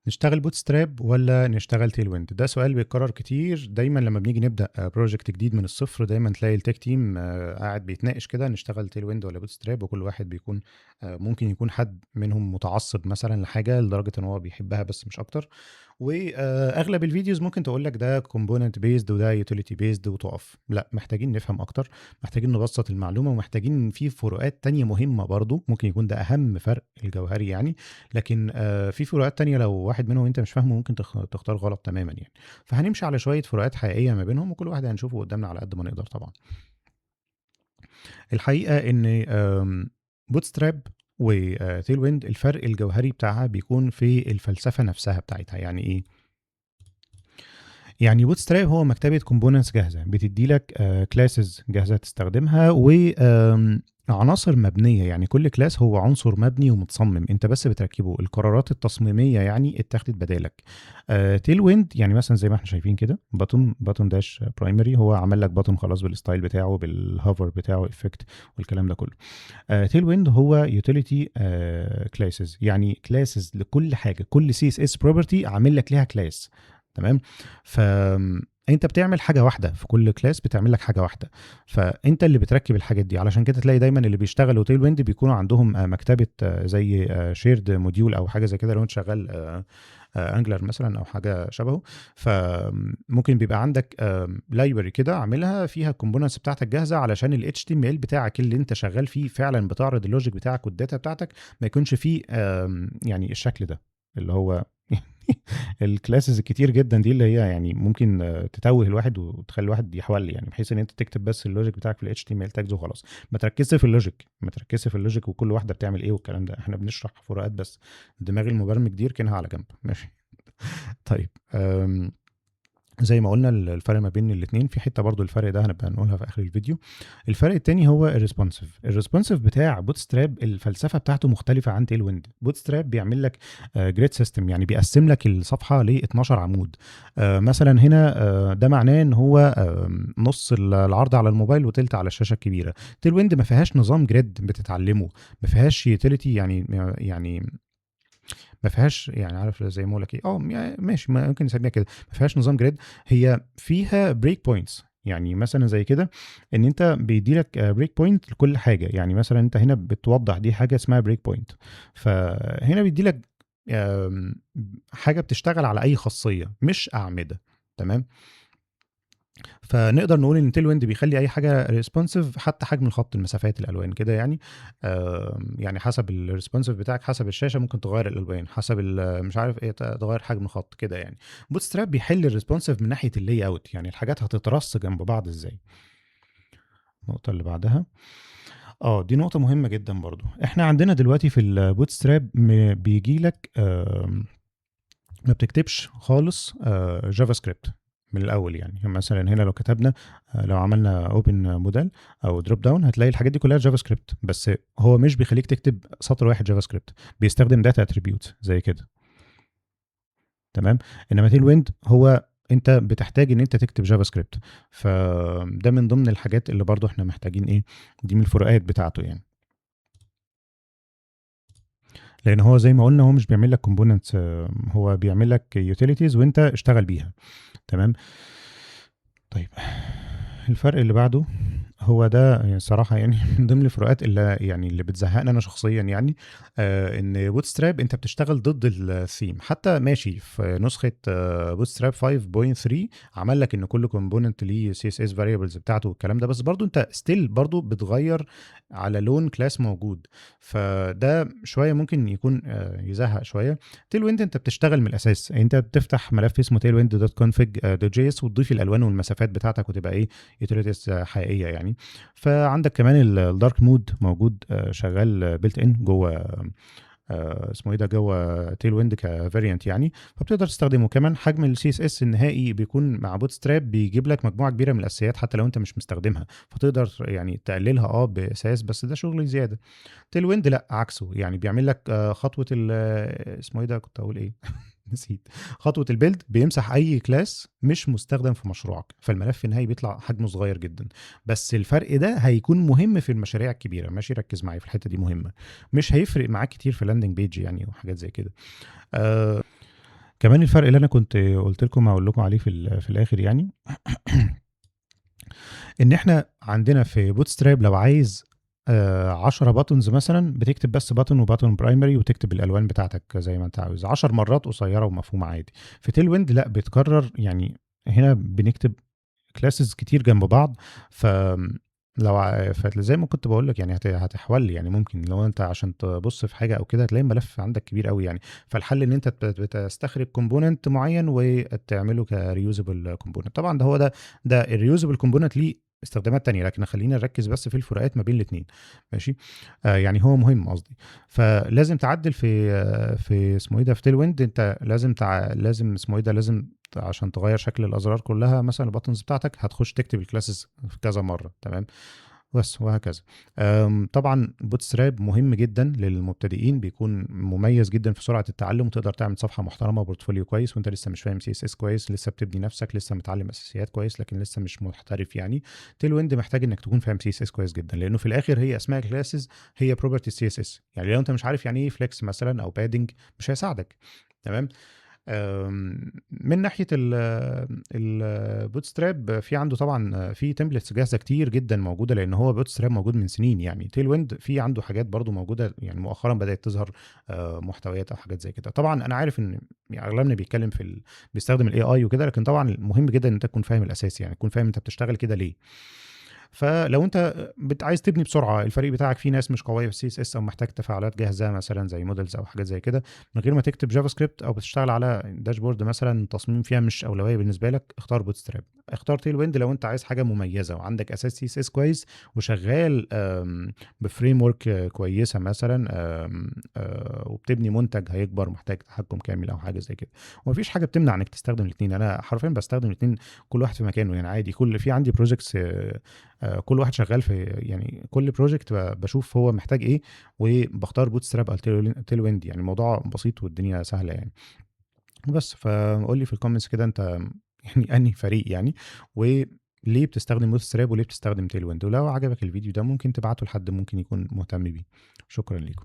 نشتغل بوتستراب ولا نشتغل تيل ويند؟ ده سؤال بيتكرر كتير دايما لما بنيجي نبدا بروجكت جديد من الصفر. دايما تلاقي التك تيم قاعد بيتناقش كده نشتغل تيل ويند ولا بوتستراب، وكل واحد بيكون ممكن يكون حد منهم متعصب مثلا لحاجه لدرجه ان هو بيحبها بس مش اكتر. واغلب الفيديوز ممكن تقول لك ده كومبوننت بيزد وده يوتيليتي بيزد وتقف. لا، محتاجين نفهم اكتر، محتاجين نبسط المعلومه، ومحتاجين في فروقات تانية مهمه برضو ممكن يكون ده اهم فرق الجوهري يعني. لكن في فروقات تانية لو واحد منهم انت مش فاهمه ممكن تختار غلط تماما يعني. فهنمشي على شويه فروقات حقيقيه ما بينهم، وكل واحد هنشوفه قدامنا على قد ما نقدر طبعا. الحقيقه ان بوتستراب وتيل ويند الفرق الجوهري بتاعها بيكون في الفلسفه نفسها بتاعتها. يعني ايه؟ يعني بوتستراب هو مكتبة كومبوننتس جاهزة بتدي لك كلاسز جاهزة تستخدمها وعناصر مبنية. يعني كل كلاس هو عنصر مبني ومتصمم، انت بس بتركبه. القرارات التصميمية يعني اتخذت بدالك. تيل ويند يعني مثلا زي ما احنا شايفين كده، باتون داش برايمري هو عمل لك باتون خلاص بالستايل بتاعه بالهوفر بتاعه افكت والكلام ده كله. تيل ويند هو يوتيليتي كلاسز، يعني كلاسز لكل حاجة. كل سي اس اس بروبرتي عامل لك ليها كلاس. تمام. فانت بتعمل حاجه واحده في كل كلاس، بتعمل لك حاجه واحده، فانت اللي بتركب الحاجات دي. علشان كده تلاقي دايما اللي بيشتغلوا تيل ويند بيكونوا عندهم مكتبه زي شيرد موديول او حاجه زي كده. لو انت شغال انجلر مثلا او حاجه شبهه، فممكن بيبقى عندك لايبرري كده عاملها فيها الكومبوننتس بتاعتك جاهزه، علشان ال HTML بتاعك اللي انت شغال فيه فعلا بتعرض اللوجيك بتاعك والداتا بتاعتك ما يكونش فيه يعني الشكل ده اللي هو الكلاسز الكتير جدا دي اللي هي يعني ممكن تتوه الواحد وتخلي الواحد يحول، يعني بحيث ان انت تكتب بس اللوجيك بتاعك في ال HTML تاجز وخلاص. ما تركزش في اللوجيك، ما تركزش في اللوجيك وكل واحده بتعمل ايه والكلام ده. احنا بنشرح فروقات بس، دماغ المبرمج دي اركنها على جنب. ماشي. طيب زي ما قلنا الفرق ما بين الاثنين في حته برضو، الفرق ده هنبقى نقولها في اخر الفيديو. الفرق التاني هو الريسبونسيف بتاع بوتستراب. الفلسفه بتاعته مختلفه عن تيل ويند. بوتستراب بيعمل لك جريد سيستم، يعني بيقسم لك الصفحه ل 12 عمود. مثلا هنا ده معناه ان هو نص العرض على الموبايل وتلت على الشاشه الكبيره. تيل ويند ما فيهاش نظام جريد بتتعلمه، ما فيهاش يوتيليتي يعني ما فيهاش، يعني عارف زي ما اقول لك ايه، يعني ماشي ممكن نسميها كده، ما فيهاش نظام جريد. هي فيها بريك بوينتس، يعني مثلا زي كده ان انت بيدي لك بريك بوينت لكل حاجه. يعني مثلا انت هنا بتوضح دي حاجه اسمها بريك بوينت، فهنا بيدي لك حاجه بتشتغل على اي خاصيه مش اعمده. تمام. فنقدر نقول ان تيل ويند بيخلي اي حاجه ريسبونسيف، حتى حجم الخط، المسافات، الالوان كده يعني. يعني حسب الريسبونسيف بتاعك، حسب الشاشه ممكن تغير الالوان، حسب مش عارف ايه تغير حجم الخط كده يعني. بوتستراب بيحل الريسبونسيف من ناحيه اللي اوت، يعني الحاجات هتترص جنب بعض ازاي. النقطه اللي بعدها، دي نقطه مهمه جدا برضو. احنا عندنا دلوقتي في البوتستراب بيجي لك ما بتكتبش خالص جافا سكريبت من الاول. يعني مثلا هنا لو كتبنا لو عملنا اوبن موديل او دروب داون هتلاقي الحاجات دي كلها جافا سكريبت، بس هو مش بيخليك تكتب سطر واحد جافا سكريبت، بيستخدم داتا اتريبيوت زي كده. تمام. انما تيل ويند هو انت بتحتاج ان انت تكتب جافا سكريبت، فده من ضمن الحاجات اللي برضو احنا محتاجين ايه، دي من الفروقات بتاعته يعني. لان هو زي ما قلنا هو مش بيعمل لك كومبوننتس، هو بيعمل لك يوتيليتيز وانت اشتغل بيها. تمام. طيب الفرق اللي بعده هو ده يعني صراحة يعني من ضمن الفروقات اللي يعني اللي بتزهقني أنا شخصيا يعني. إن بوتستراب أنت بتشتغل ضد الثيم. حتى ماشي في نسخة بوتستراب 5.3 عمل لك إن كل كومبوننت ليه CSS variables بتاعته والكلام ده، بس برضو أنت ستيل برضو بتغير على لون كلاس موجود. فده شوية ممكن يكون يزهق شوية. تيل ويند انت بتشتغل من الاساس، انت بتفتح ملف اسمه tailwind.config.js وتضيف الالوان والمسافات بتاعتك وتبقى ايه، يوتيليتيز حقيقيه يعني. فعندك كمان الدارك مود موجود شغال بيلت ان جوه اسمه ايه ده، جوه تيل ويند كفاريانت يعني. فبتقدر تستخدمه. كمان حجم السي اس اس النهائي بيكون مع بوت ستراب بيجيب لك مجموعه كبيره من الاساسيات حتى لو انت مش مستخدمها، فتقدر يعني تقللها باساس، بس ده شغل زياده. تيل ويند لا، عكسه، يعني بيعمل لك خطوه اسمه ايه ده، كنت اقول ايه نسيت. خطوه البيلد بيمسح اي كلاس مش مستخدم في مشروعك، فالملف النهائي بيطلع حجمه صغير جدا. بس الفرق ده هيكون مهم في المشاريع الكبيره. ماشي، ركز معايا في الحته دي مهمه. مش هيفرق معاك كتير في لاندنج بيج يعني وحاجات زي كده. كمان الفرق اللي أنا كنت قُلت لكم هاقول لكم عليه في الآخر يعني إن إحنا عندنا في bootstrap لو عايز 10 buttons مثلًا، بتكتب بس button وbutton primary وتكتب الألوان بتاعتك زي ما أنت عاوز، 10 مرات قصيّرة ومفهومة عادي. في tailwind لأ، بتكرر يعني هنا بنكتب classes كتير جنب بعض، لو فزي ما كنت باقول لك يعني هتحولي يعني ممكن لو أنت عشان تبُص في حاجة أو كده هتلاقي الملف عندك كبير أوي يعني، فالحل إن أنت بتستخرج component معيّن وتعمله كreusable component. طبعًا ده الreusable component ليه استخدامات تانية، لكن خلّينا نركّز بس في الفروقات ما بين الاتنين ماشي. يعني هو مهم قصدي. فلازم تعدّل في اسمه إيه ده، في tailwind أنت لازم اسمه إيه ده، لازم عشان تغيّر شكل الأزرار كلّها مثلًا الbuttons بتاعتك هتخش تكتب الclasses كذا مرّة تمام، بس وهكذا. طبعًا bootstrap مهم جدًا للمبتدئين، بيكون مميز جدًا في سرعة التعلُّم وتقدر تعمل صفحة محترمة وportfolio كويس وأنت لسه مش فاهم CSS كويس، لسه بتبني نَفْسك، لسه متعلِّم أساسيات كويس لكن لسه مش محترف يعني. tailwind محتاج إنّك تكون فاهم CSS كويس جدًا، لإنه في الآخر هي أسماء الclasses هي property CSS، يعني لو أنت مش عارف يعني إيه flex مثلًا أو padding مش هيساعدك تمام. من ناحية الbootstrap في عنده طبعًا في templates جاهزة كتير جدًا موجودة، لإن هو bootstrap موجود من سنين يعني. tailwind في عنده حاجات برضه موجودة يعني مؤخرًا بدأت تظهر محتويات أو حاجات زي كده. طبعًا أنا عارف إن يعني أغلبنا بيتكلم بيستخدم الAI وكده، لكن طبعًا مهم جدًا إن أنت تكون فاهم الأساس، يعني تكون فاهم أنت بتشتغل كده ليه. فلو أنت عايز تبني بسرعة، الفريق بتاعك فيه ناس مش قوية في الCSS أو محتاج تفاعلات جاهزة مثلًا زي models أو حاجات زي كده، من غير ما تكتب JavaScript أو بتشتغل على dashboard مثلًا التصميم فيها مش أولوية بالنسبة لك، اختار Bootstrap. اختار Tailwind لو أنت عايز حاجة مميزة وعندك أساس CSS كويس وشغال بframework كويسة مثلًا، وبتبني منتج هيكبر محتاج تحكُّم كامل أو حاجة زي كده. وما فيش حاجة بتمنع إنك تستخدم الاتنين، أنا حرفيًا باستخدم الاتنين كل واحد في مكانه يعني عادي. في عندي projects، كل واحد شغال في يعني كل project باشوف هو محتاج إيه، وباختار bootstrap أو tailwind يعني الموضوع بسيط والدنيا سهلة يعني. بس فقُل لي في الcomments كده أنت يعني أنهي فريق يعني، وليه بتستخدم bootstrap وليه بتستخدم tailwind، ولو عجبك الفيديو ده ممكن تبعته لحد ممكن يكون مهتم بيه. شكرًا ليكم.